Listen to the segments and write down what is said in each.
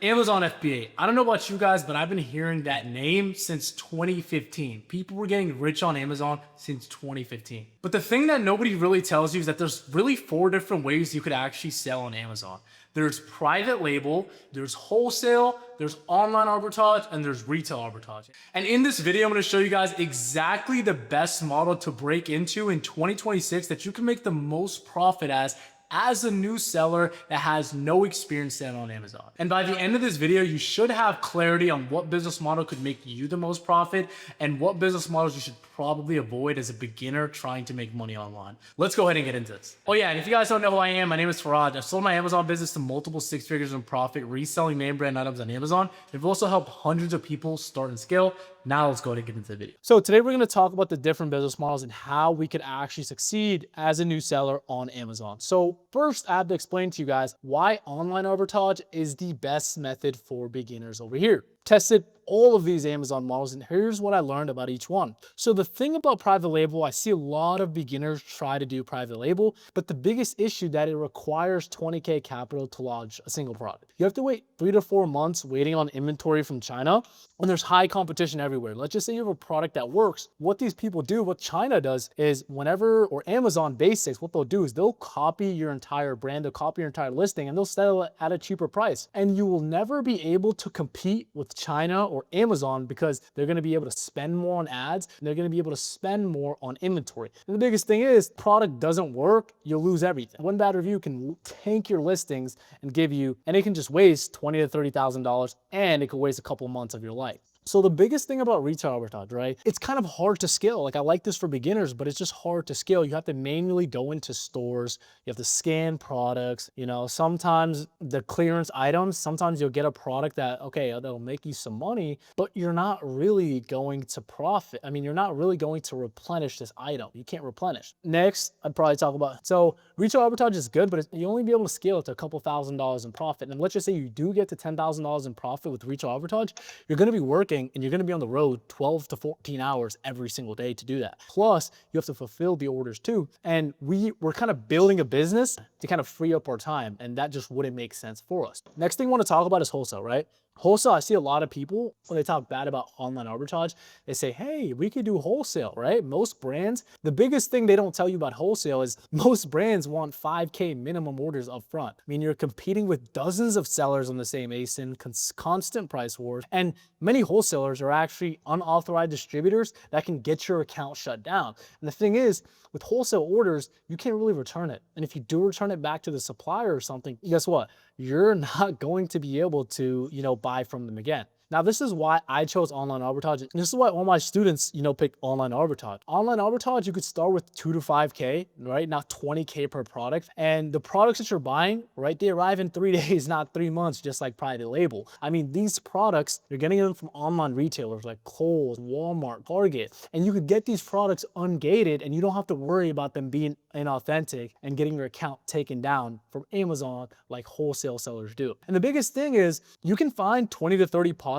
Amazon FBA. I don't know about you guys, but I've been hearing that name since 2015. People were getting rich on Amazon since 2015. But the thing that nobody really tells you is that there's really 4 different ways you could actually sell on Amazon. There's private label, there's wholesale, there's online arbitrage, and there's retail arbitrage. And in this video, I'm gonna show you guys exactly the best model to break into in 2026 that you can make the most profit as a new seller that has no experience selling on Amazon. And by the end of this video, you should have clarity on what business model could make you the most profit and what business models you should probably avoid as a beginner trying to make money online. Let's go ahead and get into this. Oh yeah, and if you guys don't know who I am, my name is Farad. I've sold my Amazon business to multiple 6 figures in profit, reselling name brand items on Amazon. I've also helped hundreds of people start and scale. Now let's go ahead and get into the video. So today we're going to talk about the different business models and how we could actually succeed as a new seller on Amazon. So first, I have to explain to you guys why online arbitrage is the best method for beginners over here. Tested all of these Amazon models, and here's what I learned about each one. So the thing about private label, I see a lot of beginners try to do private label, but the biggest issue that it requires 20K capital to launch a single product. You have to wait 3 to 4 months waiting on inventory from China, and there's high competition everywhere. Let's just say you have a product that works. What these people do, what China does is whenever, or Amazon Basics, what they'll do is they'll copy your entire brand, they'll copy your entire listing, and they'll sell it at a cheaper price. And you will never be able to compete with China or Amazon because they're going to be able to spend more on ads and they're going to be able to spend more on inventory. And the biggest thing is product doesn't work, you'll lose everything. One bad review can tank your listings and give you, and it can just waste $20,000 to $30,000, and it could waste a couple months of your life. So the biggest thing about retail arbitrage, right? It's kind of hard to scale. Like I like this for beginners, but it's just hard to scale. You have to manually go into stores. You have to scan products. You know, sometimes the clearance items, sometimes you'll get a product that, okay, that'll make you some money, but you're not really going to profit. I mean, you're not really going to replenish this item. You can't replenish. Next, I'd probably talk about, so retail arbitrage is good, but you only be able to scale it to a couple $1,000s in profit. And let's just say you do get to $10,000 in profit with retail arbitrage, you're going to be working and you're going to be on the road 12 to 14 hours every single day to do that. Plus, you have to fulfill the orders too. And we're kind of building a business to kind of free up our time, and that just wouldn't make sense for us. Next thing I want to talk about is wholesale, right? Wholesale, I see a lot of people, when they talk bad about online arbitrage, they say, hey, we could do wholesale, right? Most brands, the biggest thing they don't tell you about wholesale is most brands want 5K minimum orders up front. I mean, you're competing with dozens of sellers on the same ASIN, constant price wars, and many wholesalers are actually unauthorized distributors that can get your account shut down. And the thing is, with wholesale orders, you can't really return it. And if you do return it back to the supplier or something, guess what? You're not going to be able to, buy from them again. Now, this is why I chose online arbitrage. And this is why all my students, pick online arbitrage. Online arbitrage, you could start with 2 to 5K, right? Not 20K per product. And the products that you're buying, right? They arrive in 3 days, not 3 months, just like private label. I mean, these products, you're getting them from online retailers like Kohl's, Walmart, Target. And you could get these products ungated and you don't have to worry about them being inauthentic and getting your account taken down from Amazon like wholesale sellers do. And the biggest thing is you can find 20 to 30 products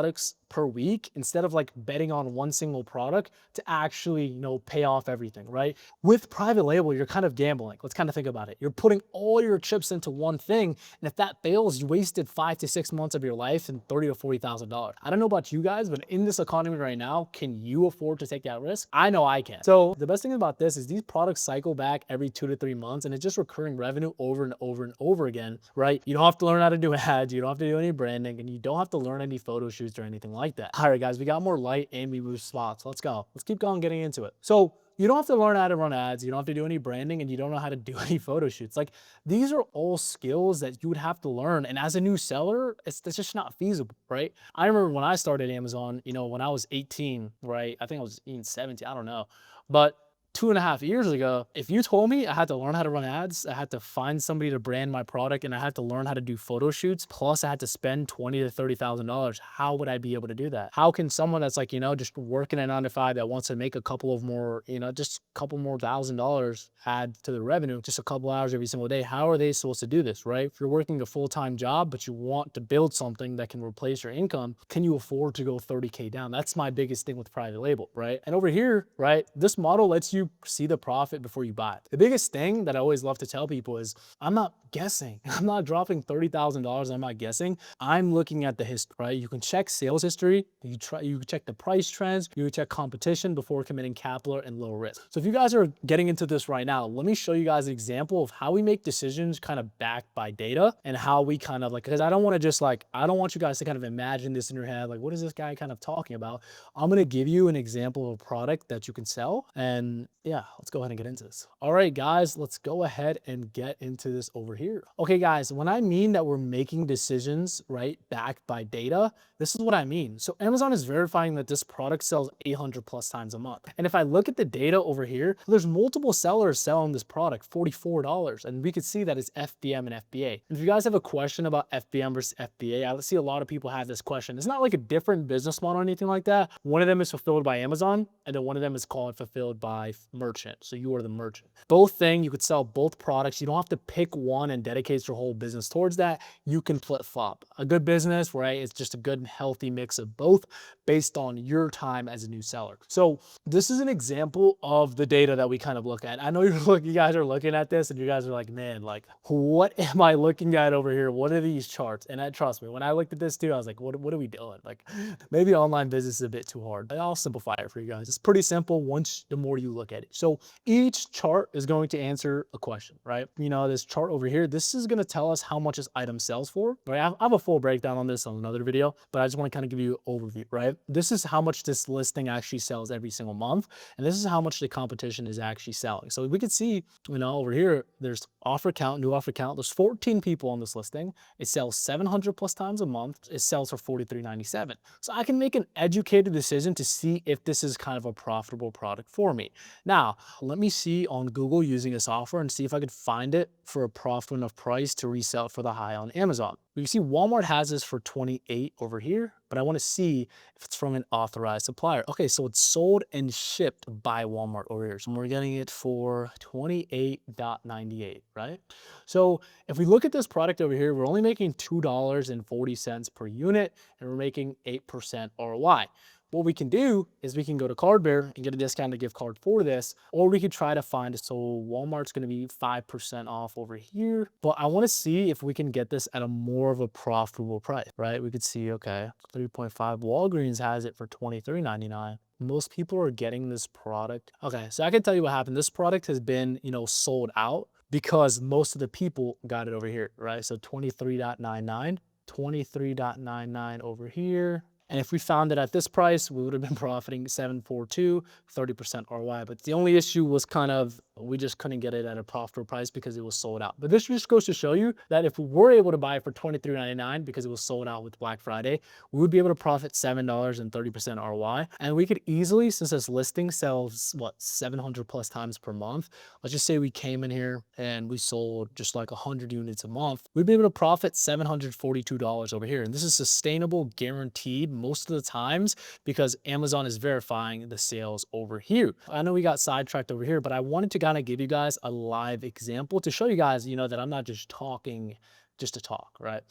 per week instead of like betting on one single product to actually, pay off everything, right? With private label, you're kind of gambling. Let's kind of think about it. You're putting all your chips into one thing. And if that fails, you wasted 5 to 6 months of your life and $30,000 to $40,000. I don't know about you guys, but in this economy right now, can you afford to take that risk? I know I can. So the best thing about this is these products cycle back every 2 to 3 months and it's just recurring revenue over and over and over again, right? You don't have to learn how to do ads. You don't have to do any branding and you don't have to learn any photo shoots or anything like that. All right, guys, we got more light and we move spots. Let's go. Let's keep going, getting into it. So you don't have to learn how to run ads. You don't have to do any branding and you don't know how to do any photo shoots. Like these are all skills that you would have to learn. And as a new seller, it's just not feasible, right? I remember when I started Amazon, when I was 18, right? I think I was 17, I don't know. But 2.5 years ago, if you told me I had to learn how to run ads, I had to find somebody to brand my product, and I had to learn how to do photo shoots, plus I had to spend $20,000 to $30,000, how would I be able to do that? How can someone that's like, just working a 9 to 5 that wants to make a couple of more, just a couple more $1,000 add to the revenue, just a couple hours every single day, how are they supposed to do this, right? If you're working a full-time job, but you want to build something that can replace your income, can you afford to go 30K down? That's my biggest thing with private label, right? And over here, right, this model lets you you see the profit before you buy it. The biggest thing that I always love to tell people is I'm not guessing. I'm not dropping $30,000. I'm not guessing. I'm looking at the history, right? You can check sales history. You can check the price trends. You can check competition before committing capital and low risk. So if you guys are getting into this right now, let me show you guys an example of how we make decisions kind of backed by data and how we kind of like, because I don't want to just like, I don't want you guys to kind of imagine this in your head. Like, what is this guy kind of talking about? I'm going to give you an example of a product that you can sell. And yeah, let's go ahead and get into this. All right, guys, let's go ahead and get into this over here. Okay, guys, when I mean that we're making decisions, right, backed by data, this is what I mean. So Amazon is verifying that this product sells 800 plus times a month. And if I look at the data over here, there's multiple sellers selling this product, $44. And we could see that it's FBM and FBA. And if you guys have a question about FBM versus FBA, I see a lot of people have this question. It's not like a different business model or anything like that. One of them is fulfilled by Amazon, and then one of them is called fulfilled by merchant. So you are the merchant. Both thing, you could sell both products. You don't have to pick one and dedicate your whole business towards that. You can flip flop. A good business, right? It's just a good, healthy mix of both based on your time as a new seller. So this is an example of the data that we kind of look at. I know you guys are looking at this and you guys are like, man, like, what am I looking at over here? What are these charts? And trust me, when I looked at this too, I was like, what are we doing? Like, maybe online business is a bit too hard, but I'll simplify it for you guys. It's pretty simple the more you look at it. So each chart is going to answer a question, right? You know, this chart over here, this is going to tell us how much this item sells for, right? I have a full breakdown on this on another video, but I just want to kind of give you an overview, right? This is how much this listing actually sells every single month. And this is how much the competition is actually selling. So we could see, you know, over here, there's offer count, new offer count. There's 14 people on this listing. It sells 700 plus times a month. It sells for $43.97. So I can make an educated decision to see if this is kind of a profitable product for me. Now, let me see on Google using this offer and see if I could find it for a profitable enough price to resell for the high on Amazon. You can see Walmart has this for 28 over here, but I want to see if it's from an authorized supplier. Okay, so it's sold and shipped by Walmart over here. So we're getting it for $28.98, right? So if we look at this product over here, we're only making $2.40 per unit and we're making 8% ROI. What we can do is we can go to Cardbear and get a discounted gift card for this, or we could try to find it. So Walmart's going to be 5% off over here, but I want to see if we can get this at a more of a profitable price, right? We could see, okay, 3.5. Walgreens has it for $23.99. Most people are getting this product. Okay, so I can tell you what happened. This product has been, you know, sold out because most of the people got it over here, right? So 23.99 over here. And if we found it at this price, we would have been profiting $742, 30% ROI. But the only issue was kind of, we just couldn't get it at a profitable price because it was sold out. But this just goes to show you that if we were able to buy it for $23.99 because it was sold out with Black Friday, we would be able to profit $7 and 30% ROI. And we could easily, since this listing sells, what, 700 plus times per month, let's just say we came in here and we sold just like 100 units a month, we'd be able to profit $742 over here. And this is sustainable, guaranteed most of the times because Amazon is verifying the sales over here. I know we got sidetracked over here, but I wanted to kind of give you guys a live example to show you guys, you know, that I'm not just talking just to talk, right?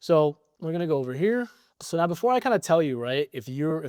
So we're going to go over here. So now before I kind of tell you, right, if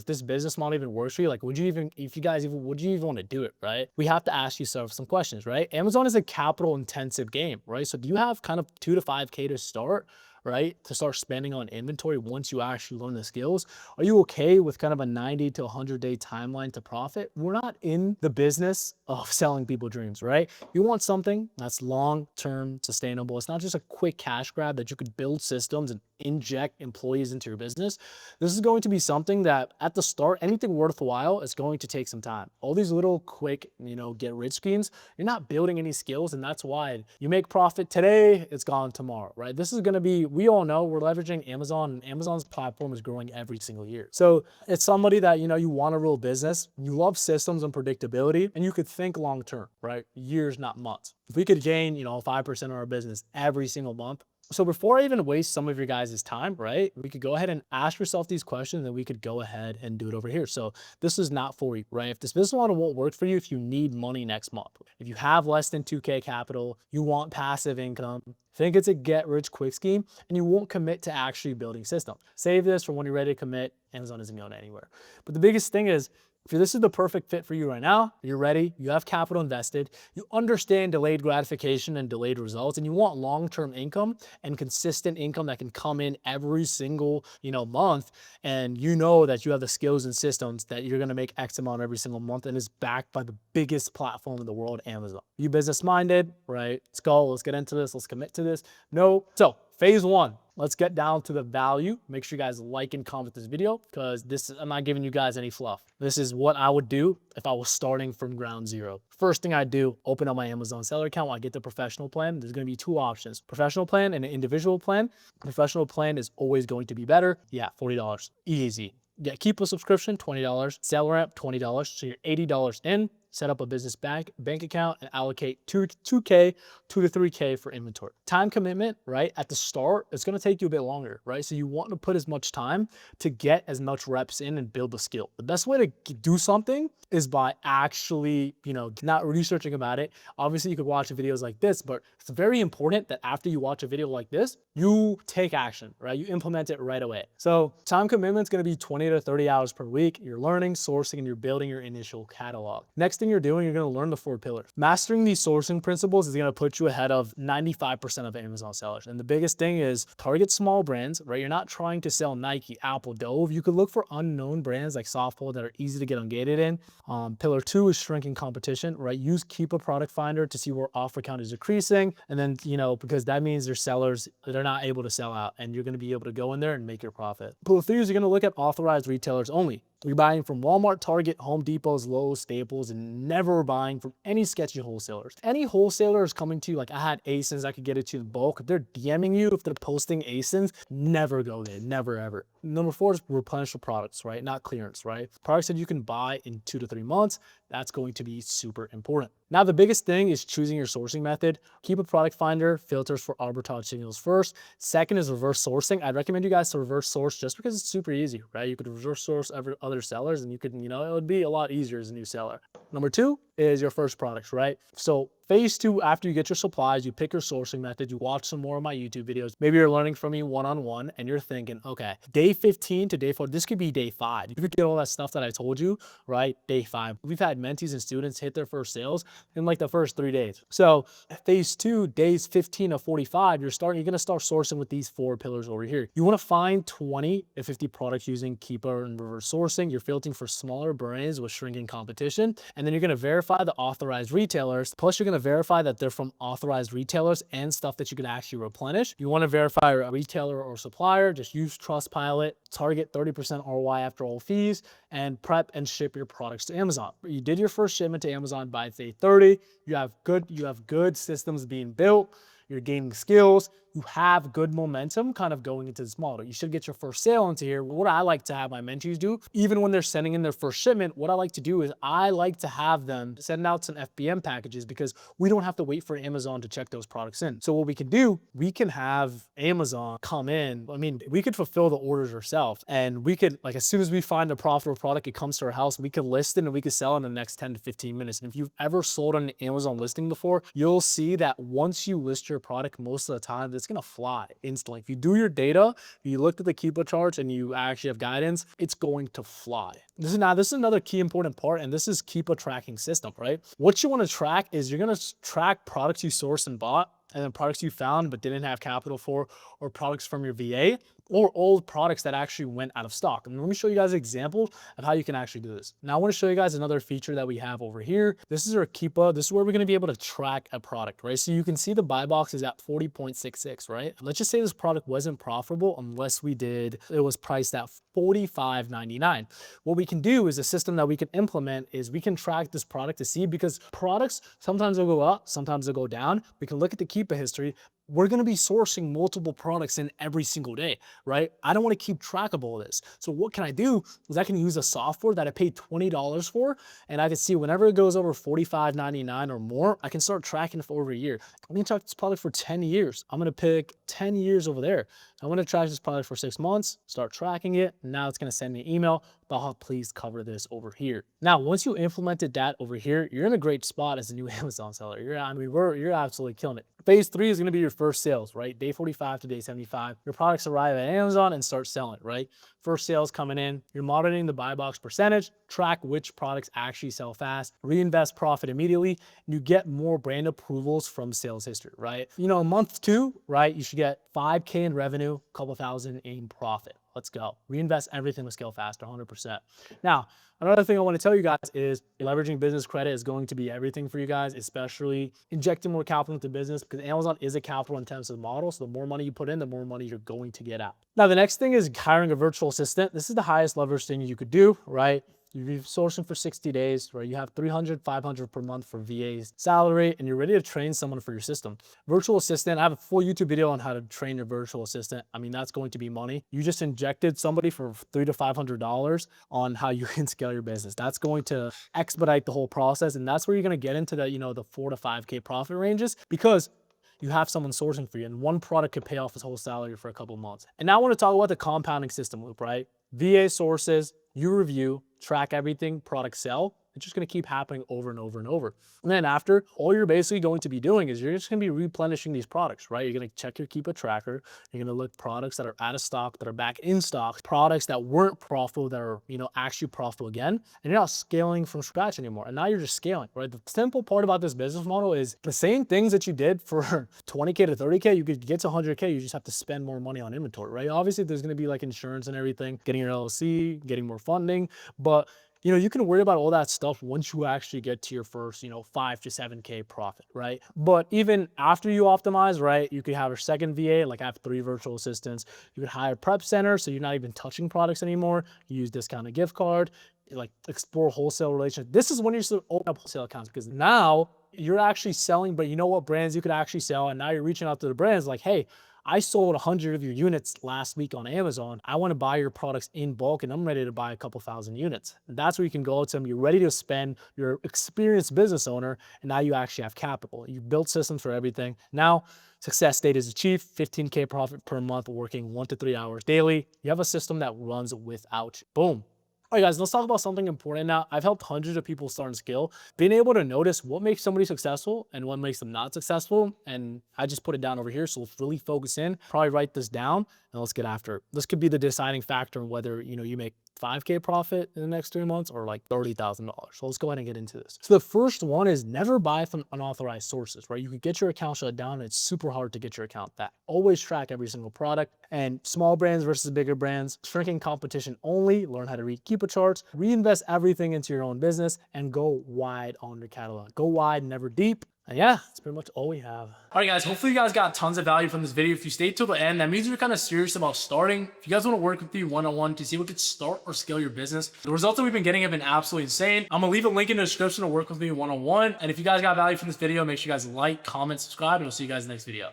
this business model even works for you, like, would you even want to do it, right? We have to ask yourself some questions, right? Amazon is a capital intensive game, right? So do you have kind of 2 to 5K to start? Right? To start spending on inventory once you actually learn the skills? Are you okay with kind of a 90 to 100 day timeline to profit? We're not in the business of selling people dreams, right? You want something that's long-term sustainable. It's not just a quick cash grab that you could build systems and inject employees into your business. This is going to be something that at the start, anything worthwhile is going to take some time. All these little quick, you know, get rich schemes, you're not building any skills. And that's why you make profit today, it's gone tomorrow, right? This is going to be, we all know we're leveraging Amazon and Amazon's platform is growing every single year. So it's somebody that, you know, you want a real business, you love systems and predictability, and you could think long-term, right? Years, not months. If we could gain, you know, 5% of our business every single month. So before I even waste some of your guys' time, right, we could go ahead and ask yourself these questions and we could go ahead and do it over here. So this is not for you, right? If this business model won't work for you, if you need money next month, if you have less than 2K capital, you want passive income, think it's a get rich quick scheme, and you won't commit to actually building systems. Save this for when you're ready to commit. Amazon isn't going anywhere. But the biggest thing is, If this is the perfect fit for you right now, you're ready, you have capital invested, you understand delayed gratification and delayed results, and you want long-term income and consistent income that can come in every single, month, and you know that you have the skills and systems that you're going to make X amount every single month and is backed by the biggest platform in the world, Amazon. You business minded, right? Let's go, let's get into this, let's commit to this. No. So phase one, let's get down to the value. Make sure you guys like and comment this video because I'm not giving you guys any fluff. This is what I would do if I was starting from ground zero. First thing I do, open up my Amazon seller account. I get the professional plan. There's going to be two options, professional plan and an individual plan. Professional plan is always going to be better. Yeah, $40, easy. Yeah, keep a subscription, $20. Seller app, $20. So you're $80 in. Set up a business bank account and allocate 2K, 2 to 3K for inventory. Time commitment, right? At the start, it's going to take you a bit longer, right? So you want to put as much time to get as much reps in and build the skill. The best way to do something is by actually, not researching about it. Obviously, you could watch videos like this, but it's very important that after you watch a video like this, you take action, right? You implement it right away. So time commitment is going to be 20 to 30 hours per week. You're learning, sourcing, and you're building your initial catalog. Next thing you're doing, you're going to learn the 4 pillars. Mastering these sourcing principles is going to put you ahead of 95% of Amazon sellers. And the biggest thing is target small brands, right? You're not trying to sell Nike, Apple, Dove. You could look for unknown brands like Softball that are easy to get ungated in. Pillar 2 is shrinking competition, right? Use Keep a Product Finder to see where offer count is decreasing. And then, because that means their sellers, they're not able to sell out and you're going to be able to go in there and make your profit. Pillar 3 is you're going to look at authorized retailers only. You're buying from Walmart, Target, Home Depots, Lowe's, Staples, and never buying from any sketchy wholesalers. Any wholesaler is coming to you, like I had ASINs, I could get it to you in bulk. If they're DMing you, if they're posting ASINs, never go there, never ever. Number 4 is replenishable products, right? Not clearance, right? Products that you can buy in 2 to 3 months. That's going to be super important. Now, the biggest thing is choosing your sourcing method. Keep a product finder, filters for arbitrage signals first. Second is reverse sourcing. I'd recommend you guys to reverse source just because it's super easy, right? You could reverse source other sellers and you could, it would be a lot easier as a new seller. Number 2 is your first products, right? So phase 2, after you get your supplies, you pick your sourcing method, you watch some more of my YouTube videos. Maybe you're learning from me one-on-one and you're thinking, okay, day 15 to day 4, this could be day 5. You could get all that stuff that I told you, right? Day 5. We've had mentees and students hit their first sales in like the first 3 days. So phase 2, days 15 to 45, you're going to start sourcing with these 4 pillars over here. You want to find 20 to 50 products using Keeper and reverse sourcing. You're filtering for smaller brands with shrinking competition. And then you're going to verify the authorized retailers. Plus, you're going to verify that they're from authorized retailers and stuff that you can actually replenish. You want to verify a retailer or supplier, just use Trustpilot, target 30% ROI after all fees, and prep and ship your products to Amazon. You did your first shipment to Amazon by day 30. You have good systems being built. You're gaining skills. You have good momentum kind of going into this model. You should get your first sale into here. What I like to have my mentees do, even when they're sending in their first shipment, what I like to do is I like to have them send out some FBM packages because we don't have to wait for Amazon to check those products in. So what we can do, we can have Amazon come in. I mean, we could fulfill the orders ourselves and we could, like, as soon as we find a profitable product, it comes to our house, we could list it and we could sell in the next 10 to 15 minutes. And if you've ever sold on an Amazon listing before, you'll see that once you list your product, most of the time, it's gonna fly instantly. If you do your data, if you looked at the Keepa charts and you actually have guidance, it's going to fly. This is another key important part, and this is Keepa tracking system, right? What you want to track is you're gonna track products you sourced and bought, and then products you found but didn't have capital for, or products from your VA, or old products that actually went out of stock. And let me show you guys an example of how you can actually do this. Now I want to show you guys another feature that we have over here. This is our Keepa. This is where we're going to be able to track a product, right? So you can see the buy box is at 40.66, right? Let's just say this product wasn't profitable unless it was priced at $45.99. What we can do is a system that we can implement is we can track this product to see, because products, sometimes they'll go up, sometimes they'll go down. We can look at the Keepa history. We're going to be sourcing multiple products in every single day, right? I don't want to keep track of all this. So what can I do is I can use a software that I paid $20 for, and I can see whenever it goes over $45.99 or more, I can start tracking it for over a year. I'm going to track this product for 10 years. I'm going to pick 10 years over there. I'm going to track this product for 6 months, start tracking it. And now it's going to send me an email, but please cover this over here. Now, once you implemented that over here, you're in a great spot as a new Amazon seller. You're absolutely killing it. Phase 3 is going to be your first sales, right? Day 45 to day 75. Your products arrive at Amazon and start selling, right? First sales coming in. You're monitoring the buy box percentage, track which products actually sell fast, reinvest profit immediately, and you get more brand approvals from sales history, right? You know, month 2, right? You should get 5K in revenue, a couple thousand in profit. Let's go. Reinvest everything to scale faster, 100%. Now, another thing I want to tell you guys is leveraging business credit is going to be everything for you guys, especially injecting more capital into business, because Amazon is a capital intensive model. So the more money you put in, the more money you're going to get out. Now, the next thing is hiring a virtual assistant. This is the highest leverage thing you could do, right? You're sourcing for 60 days, right? You have 300, 500 per month for VA's salary, and you're ready to train someone for your system. Virtual assistant, I have a full YouTube video on how to train your virtual assistant. I mean, that's going to be money. You just injected somebody for $300 to $500 on how you can scale your business. That's going to expedite the whole process. And that's where you're going to get into the, you know, the 4 to 5K profit ranges, because you have someone sourcing for you, and one product could pay off his whole salary for a couple of months. And now I want to talk about the compounding system loop, right? VA sources, you review, track everything, products sell. It's just going to keep happening over and over and over. And then after, all you're basically going to be doing is you're just going to be replenishing these products, right? You're going to check your Keep a tracker. You're going to look products that are out of stock, that are back in stock, products that weren't profitable, that are, you know, actually profitable again. And you're not scaling from scratch anymore. And now you're just scaling, right? The simple part about this business model is the same things that you did for 20K to 30K, you could get to 100K. You just have to spend more money on inventory, right? Obviously, there's going to be like insurance and everything, getting your LLC, getting more funding, but you know, you can worry about all that stuff once you actually get to your first, you know, 5 to 7K profit, right? But even after you optimize, right, you could have a second VA, like I have 3 virtual assistants. You could hire a prep center, so you're not even touching products anymore. You use discounted gift card, like explore wholesale relations. This is when you should open up wholesale accounts, because now you're actually selling, but you know what brands you could actually sell. And now you're reaching out to the brands like, hey, I sold 100 of your units last week on Amazon. I want to buy your products in bulk, and I'm ready to buy a couple thousand units. And that's where you can go to them. You're ready to spend. You're an experienced business owner, and now you actually have capital. You built systems for everything. Now, success state is achieved, 15K profit per month, working 1 to 3 hours daily. You have a system that runs without you. Boom. All right, guys, let's talk about something important now. I've helped hundreds of people start and scale. Being able to notice what makes somebody successful and what makes them not successful. And I just put it down over here. So let's really focus in, probably write this down, and let's get after it. This could be the deciding factor in whether, you know, you make 5K profit in the next 3 months or like $30,000. So let's go ahead and get into this. So the first one is never buy from unauthorized sources, right? You can get your account shut down, and it's super hard to get your account back. Always track every single product, and small brands versus bigger brands, shrinking competition only, learn how to read Keepa charts, reinvest everything into your own business, and go wide on your catalog. Go wide, never deep. And yeah, that's pretty much all we have. All right, guys, hopefully you guys got tons of value from this video. If you stayed till the end, that means you're kind of serious about starting. If you guys want to work with me one-on-one to see what could start or scale your business, the results that we've been getting have been absolutely insane. I'm gonna leave a link in the description to work with me one-on-one. And if you guys got value from this video, make sure you guys like, comment, subscribe, and I'll see you guys in the next video.